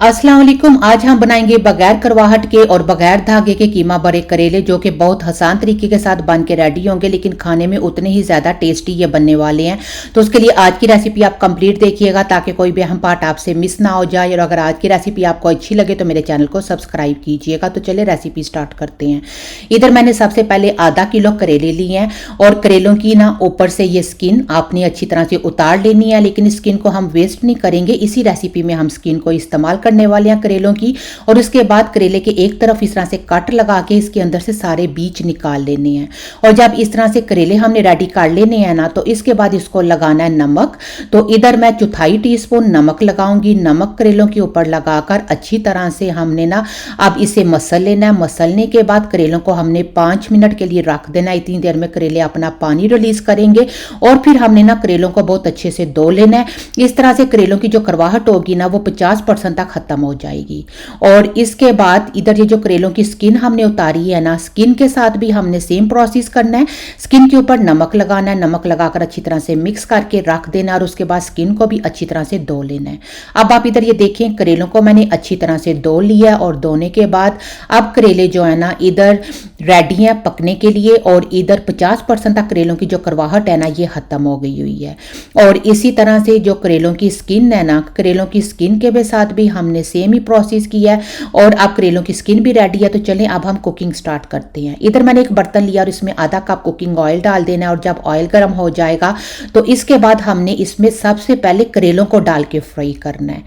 अस्सलाम वालेकुम। आज हम बनाएंगे बगैर करवाहट के और बगैर धागे के कीमा बड़े करेले, जो कि बहुत आसान तरीके के साथ बन के रेडी होंगे, लेकिन खाने में उतने ही ज़्यादा टेस्टी ये बनने वाले हैं। तो उसके लिए आज की रेसिपी आप कंप्लीट देखिएगा ताकि कोई भी अहम पार्ट आपसे मिस ना हो जाए। और अगर आज की रेसिपी आपको अच्छी लगे तो मेरे चैनल को सब्सक्राइब कीजिएगा। तो चलिए रेसिपी स्टार्ट करते हैं। इधर मैंने सबसे पहले आधा किलो करेले लिए हैं और करेलों की ना ऊपर से ये स्किन आपने अच्छी तरह से उतार लेनी है, लेकिन स्किन को हम वेस्ट नहीं करेंगे। इसी रेसिपी में हम स्किन को इस्तेमाल करने वाले हैं करेलों की। और उसके बाद करेले के एक तरफ इस तरह से कट लगा के इसके अंदर से सारे बीज निकाल लेने हैं। और जब इस तरह से करेले हमने रेडी कर लेने हैं ना, तो इसके बाद इसको लगाना है नमक। तो इधर मैं 1/4 टीस्पून नमक लगाऊंगी। नमक करेलों के ऊपर लगाकर अच्छी तरह से हमने ना अब इसे मसल लेना है। मसलने के बाद करेलों को हमने 5 मिनट के लिए रख देना है। इतनी देर में करेले अपना पानी रिलीज करेंगे और फिर हमने ना करेलों को बहुत अच्छे से धो लेना है। इस तरह से करेलों की जो करवाहट होगी ना, वो 50% तक खत्म हो जाएगी। और इसके बाद इधर ये जो करेलों की स्किन हमने उतारी है ना, स्किन के साथ भी हमने सेम प्रोसेस करना है। स्किन के ऊपर नमक लगाना है, नमक लगाकर अच्छी तरह से मिक्स करके रख देना और उसके बाद स्किन को भी अच्छी तरह से धो लेना है। अब आप इधर ये देखें, करेलों को मैंने अच्छी तरह से धो लिया और धोने के बाद अब करेले जो है ना इधर रेडी है पकने के लिए। और इधर 50% तक करेलों की जो करवाहट है ना, ये खत्म हो गई हुई है। और इसी तरह से जो करेलों की स्किन है ना, करेलों की स्किन के भी साथ भी हमने सेम ही प्रोसेस किया है। और अब करेलों की स्किन भी रेडी है। तो चलें अब हम कुकिंग स्टार्ट करते हैं। इधर मैंने एक बर्तन लिया और इसमें आधा कप कुकिंग ऑयल डाल देना है। और जब ऑयल गर्म हो जाएगा तो इसके बाद हमने इसमें सबसे पहले करेलों को डाल के फ्राई करना है।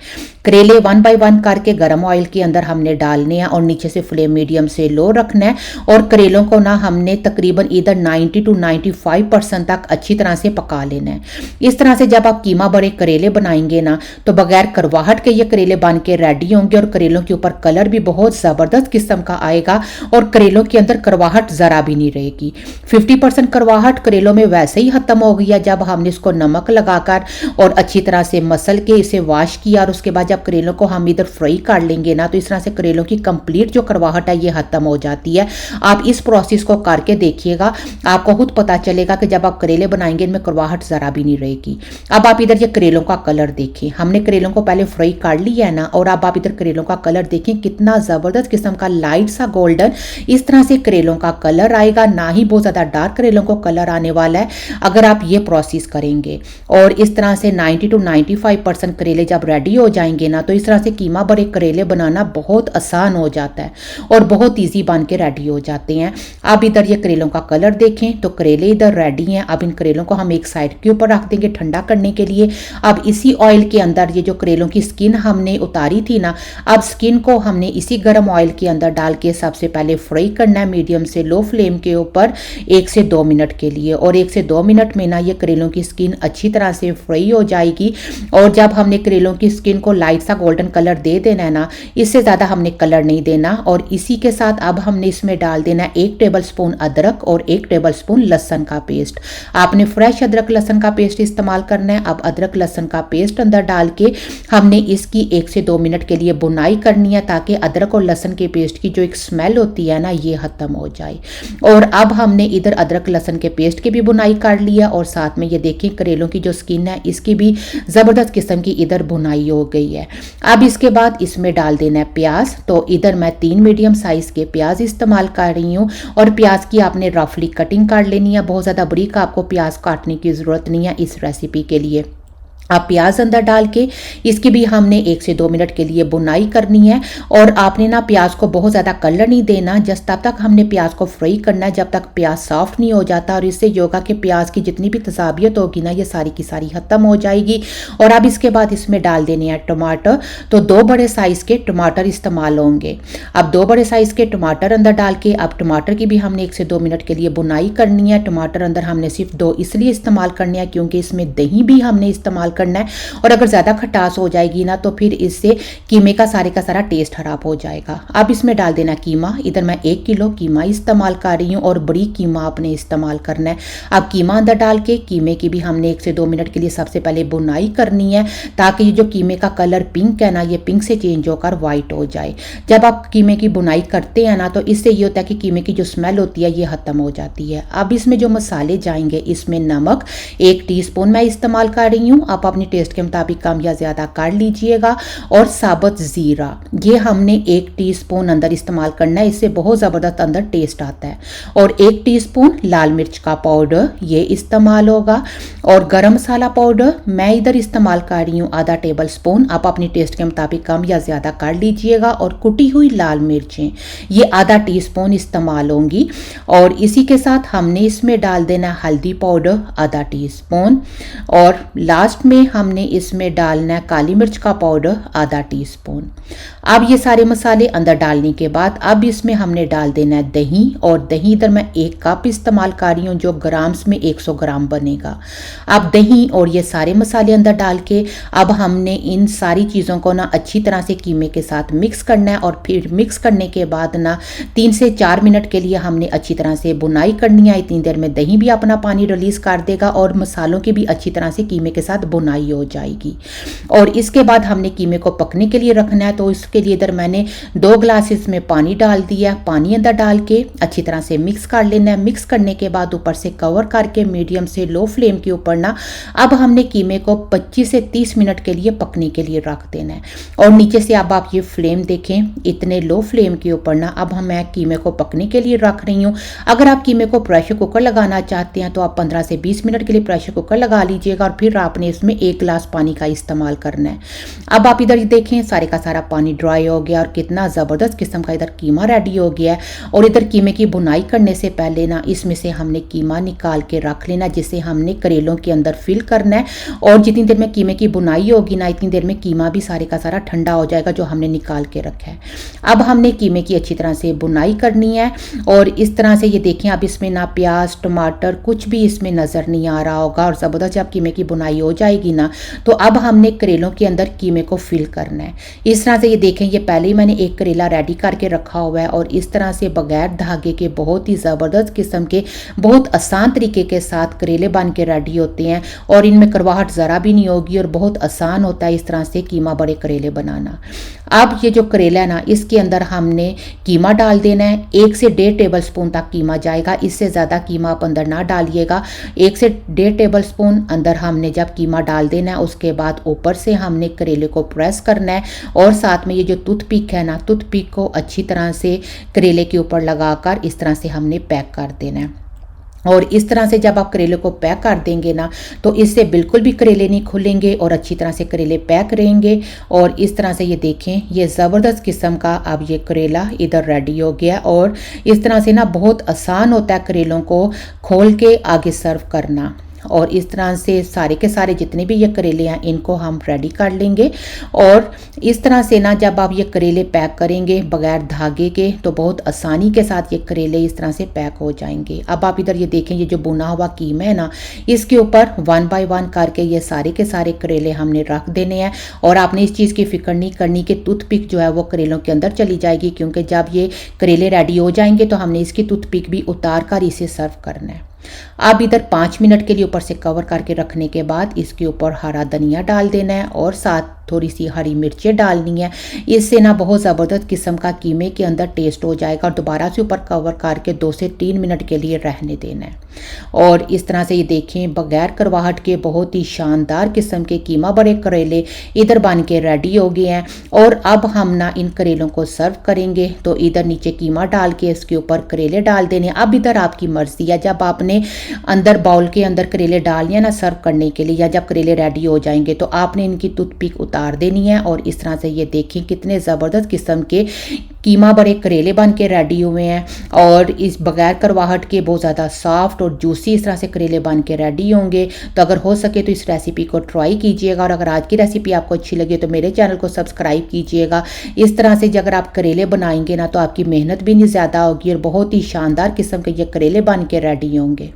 करेले 1 बाय 1 करके गर्म ऑयल के अंदर हमने डालने हैं और नीचे से फ्लेम मीडियम से लो रखना है। और करेलों को ना हमने तकरीबन इधर 90 to 95% तक अच्छी तरह से पका लेना है। इस तरह से जब आप कीमा बड़े करेले बनाएंगे ना, तो बगैर करवाहट के ये करेले बन के रेडी होंगे। और करेलों के ऊपर कलर भी बहुत ज़बरदस्त किस्म का आएगा और करेलों के अंदर करवाहट ज़रा भी नहीं रहेगी। 50% करवाहट करेलों में वैसे ही खत्म हो गई है जब हमने इसको नमक लगाकर और अच्छी तरह से मसल के इसे वॉश किया। और उसके बाद जब करेलों को हम इधर फ्राई कर लेंगे ना, तो इस तरह से करेलों की कंप्लीट जो करवाहट है ये खत्म हो जाती है। आप इस प्रोसेस को करके देखिएगा, आपको खुद पता चलेगा कि जब आप करेले बनाएंगे इनमें करवाहट ज़रा भी नहीं रहेगी। अब आप इधर ये करेलों का कलर देखें, हमने करेलों को पहले फ्राई कर लिया है ना, और अब आप इधर करेलों का कलर देखें कितना ज़बरदस्त किस्म का लाइट सा गोल्डन इस तरह से करेलों का कलर आएगा। ना ही बहुत ज़्यादा डार्क करेलों को कलर आने वाला है अगर आप ये प्रोसेस करेंगे। और इस तरह से 90 to 95% करेले जब रेडी हो जाएंगे ना, तो इस तरह से कीमा बड़े करेले बनाना बहुत आसान हो जाता है और बहुत ईजी बन के रेडी हो जाते हैं। अब इधर ये करेलों का कलर देखें तो करेले इधर रेडी हैं। अब इन करेलों को हम एक साइड के ऊपर रख देंगे ठंडा करने के लिए। अब इसी ऑयल के अंदर ये जो करेलों की स्किन हमने उतारी थी ना, अब स्किन को हमने इसी गर्म ऑयल के अंदर डाल के सबसे पहले फ्राई करना है मीडियम से लो फ्लेम के ऊपर 1 से 2 मिनट के लिए। और 1 से 2 मिनट में ना ये करेलों की स्किन अच्छी तरह से फ्राई हो जाएगी। और जब हमने करेलों की स्किन को लाइट सा गोल्डन कलर दे देना है ना, इससे ज़्यादा हमने कलर नहीं देना। और इसी के साथ अब हमने इसमें डाल देना 1 टेबलस्पून अदरक और 1 टेबलस्पून लहसुन का पेस्ट। आपने फ्रेश अदरक लहसुन का पेस्ट इस्तेमाल करना है। अब अदरक लहसुन का पेस्ट अंदर डाल के हमने इसकी 1 से 2 मिनट के लिए बुनाई करनी है, ताकि अदरक और लहसुन के पेस्ट की जो एक स्मेल होती है ना, ये खत्म हो जाए। और अब हमने इधर अदरक लहसुन के पेस्ट की भी बुनाई कर लिया और साथ में ये देखें करेलों की जो स्किन है इसकी भी ज़बरदस्त किस्म की इधर बुनाई हो गई है। अब इसके बाद इसमें डाल देना है प्याज। तो इधर मैं 3 मीडियम साइज़ के प्याज इस्तेमाल कर रही हूँ। और प्याज की आपने रफली कटिंग कर लेनी है, बहुत ज़्यादा बारीक आपको प्याज काटने की ज़रूरत नहीं है इस रेसिपी के लिए। आप प्याज अंदर डाल के इसकी भी हमने 1 से 2 मिनट के लिए बुनाई करनी है। और आपने ना प्याज को बहुत ज़्यादा कलर नहीं देना, जस्ट तब तक हमने प्याज को फ्राई करना है जब तक प्याज सॉफ्ट नहीं हो जाता। और इससे योगा के प्याज की जितनी भी तजाबियत होगी ना, ये सारी की सारी ख़त्म हो जाएगी। और अब इसके बाद इसमें डाल देने हैं टमाटर। तो 2 बड़े साइज़ के टमाटर इस्तेमाल होंगे। अब 2 बड़े साइज़ के टमाटर अंदर डाल के अब टमाटर की भी हमने 1 से 2 मिनट के लिए बुनाई करनी है। टमाटर अंदर हमने सिर्फ 2 इसलिए इस्तेमाल करने हैं क्योंकि इसमें दही भी हमने इस्तेमाल करना है। और अगर ज़्यादा खटास हो जाएगी ना, तो फिर इससे कीमे का सारा टेस्ट खराब हो जाएगा। अब इसमें डाल देना कीमा। इधर मैं 1 किलो कीमा इस्तेमाल कर रही हूँ और बड़ी कीमा आपने इस्तेमाल करना है। अब कीमा अंदर डाल के कीमे की भी हमने 1 से 2 मिनट के लिए सबसे पहले बुनाई करनी है, ताकि ये जो कीमे का कलर पिंक है ना, ये पिंक से चेंज होकर वाइट हो जाए। जब आप कीमे की बुनाई करते हैं ना, तो इससे ये होता है कि कीमे की जो स्मेल होती है ये ख़त्म हो जाती है। अब इसमें जो मसाले जाएंगे, इसमें नमक 1 टीस्पून मैं इस्तेमाल कर रही हूँ। आप आप अपनी टेस्ट के मुताबिक कम या ज़्यादा कर लीजिएगा। और साबुत ज़ीरा, ये हमने 1 टीस्पून अंदर इस्तेमाल करना है, इससे बहुत ज़बरदस्त अंदर टेस्ट आता है। और 1 टीस्पून लाल मिर्च का पाउडर ये इस्तेमाल होगा। और गरम मसाला पाउडर मैं इधर इस्तेमाल कर रही हूँ आधा टेबल स्पून, आप अपनी टेस्ट के मुताबिक कम या ज़्यादा कर लीजिएगा। और कुटी हुई लाल मिर्चें ये आधा टीस्पून इस्तेमाल होंगी। और इसी के साथ हमने इसमें डाल देना हल्दी पाउडर आधा टीस्पून। और लास्ट में हमने इसमें डालना है काली मिर्च का पाउडर आधा टीस्पून। अब ये सारे मसाले अंदर डालने के बाद अब इसमें हमने डाल देना है दही। और दही इधर मैं 1 कप इस्तेमाल कर रही हूँ, जो ग्राम्स में 100 ग्राम बनेगा। अब दही और ये सारे मसाले अंदर डाल के अब हमने इन सारी चीज़ों को ना अच्छी तरह से कीमे के साथ मिक्स करना है। और फिर मिक्स करने के बाद ना 3 से 4 मिनट के लिए हमने अच्छी तरह से बुनाई करनी है। इतनी देर में दही भी अपना पानी रिलीज़ कर देगा और मसालों की भी अच्छी तरह से कीमे के साथ बुनाई हो जाएगी। और इसके बाद हमने कीमे को पकने के लिए रखना है। तो इसके लिए इधर मैंने 2 ग्लास इसमें पानी डाल दिया। पानी अंदर डाल के अच्छी तरह से मिक्स कर लेना है। मिक्स करने के बाद ऊपर से कवर करके मीडियम से लो फ्लेम के ऊपर ना अब हमने कीमे को 25 से 30 मिनट के लिए पकने के लिए रख देना है। और नीचे से अब आप ये फ्लेम देखें, इतने लो फ्लेम के ऊपर ना अब मैं कीमे को पकने के लिए रख रही हूँ। अगर आप कीमे को प्रेशर कुकर लगाना चाहते हैं तो आप 15 से 20 मिनट के लिए प्रेशर कुकर लगा लीजिएगा। और फिर आपने इसमें 1 गिलास पानी का इस्तेमाल करना है। अब आप इधर देखें सारे का सारा पानी ड्राई हो गया और कितना ज़बरदस्त किस्म का इधर कीमा रेडी हो गया है। और इधर कीमे की बुनाई करने से पहले ना इसमें से हमने कीमा निकाल के रख लेना, जिसे हमने करेलों के अंदर फिल करना है। और जितनी देर में कीमे की बुनाई होगी ना इतनी देर में कीमा भी सारे का सारा ठंडा हो जाएगा जो हमने निकाल के रखा है। अब हमने कीमे की अच्छी तरह से बुनाई करनी है। और इस तरह से ये देखें अब इसमें ना प्याज टमाटर कुछ भी इसमें नज़र नहीं आ रहा होगा। और ज़बरदस्त जब कीमे की बुनाई हो जाएगी ना तो अब हमने करेलों के अंदर कीमे को फिल करना है। इस तरह से ये देखें, ये पहले ही मैंने एक करेला रेडी करके रखा हुआ है। और इस तरह से बगैर धागे के बहुत ही ज़बरदस्त किस्म के बहुत आसान तरीके के साथ करेले बन के रेडी होते हैं। और इनमें कड़वाहट ज़रा भी नहीं होगी और बहुत आसान होता है इस तरह से कीमा बड़े करेले बनाना। अब ये जो करेला है ना इसके अंदर हमने कीमा डाल देना है। 1 से 1.5 टेबल स्पून तक कीमा जाएगा, इससे ज़्यादा कीमा आप अंदर ना डालिएगा। 1 से 1.5 टेबल स्पून अंदर हमने जब कीमा डाल देना है उसके बाद ऊपर से हमने करेले को प्रेस करना है। और साथ में ये जो टूथपिक है ना, टूथपिक को अच्छी तरह से करेले के ऊपर लगाकर इस तरह से हमने पैक कर देना है। और इस तरह से जब आप करेले को पैक कर देंगे ना तो इससे बिल्कुल भी करेले नहीं खुलेंगे और अच्छी तरह से करेले पैक रहेंगे। और इस तरह से ये देखें, ये ज़बरदस्त किस्म का अब ये करेला इधर रेडी हो गया। और इस तरह से ना बहुत आसान होता है करेलों को खोल के आगे सर्व करना। और इस तरह से सारे के सारे जितने भी ये करेले हैं इनको हम रेडी कर लेंगे। और इस तरह से ना जब आप ये करेले पैक करेंगे बगैर धागे के तो बहुत आसानी के साथ ये करेले इस तरह से पैक हो जाएंगे। अब आप इधर ये देखें, ये जो बुना हुआ कीमा है ना इसके ऊपर 1 बाय 1 करके ये सारे के सारे करेले हमने रख देने हैं। और आपने इस चीज़ की फिक्र नहीं करनी कि टूथपिक जो है वो करेलों के अंदर चली जाएगी, क्योंकि जब ये करेले रेडी हो जाएंगे तो हमने इसकी टूथपिक भी उतार कर इसे सर्व करना है। अब इधर 5 मिनट के लिए ऊपर से कवर करके रखने के बाद इसके ऊपर हरा धनिया डाल देना है और साथ थोड़ी सी हरी मिर्चें डालनी है। इससे ना बहुत ज़बरदस्त किस्म का कीमे के अंदर टेस्ट हो जाएगा। और दोबारा से ऊपर कवर करके 2 से 3 मिनट के लिए रहने देना है। और इस तरह से ये देखें, बगैर करवाहट के बहुत ही शानदार किस्म के कीमा बड़े करेले इधर बन के रेडी हो गए हैं। और अब हम ना इन करेलों को सर्व करेंगे। तो इधर नीचे कीमा डाल के इसके ऊपर करेले डाल देने। अब इधर आपकी मर्जी है, जब आपने अंदर बाउल के अंदर करेले डाल लिया ना सर्व करने के लिए, या जब करेले रेडी हो जाएंगे तो आपने इनकी टूथपिक उतार देनी है। और इस तरह से ये देखें कितने ज़बरदस्त किस्म के कीमा बड़े करेले बन के रेडी हुए हैं। और इस बगैर करवाहट के बहुत ज़्यादा सॉफ्ट और जूसी इस तरह से करेले बन के रेडी होंगे। तो अगर हो सके तो इस रेसिपी को ट्राई कीजिएगा। और अगर आज की रेसिपी आपको अच्छी लगे तो मेरे चैनल को सब्सक्राइब कीजिएगा। इस तरह से अगर आप करेले बनाएंगे ना तो आपकी मेहनत भी नहीं ज़्यादा होगी और बहुत ही शानदार किस्म के ये करेले बन के रेडी होंगे।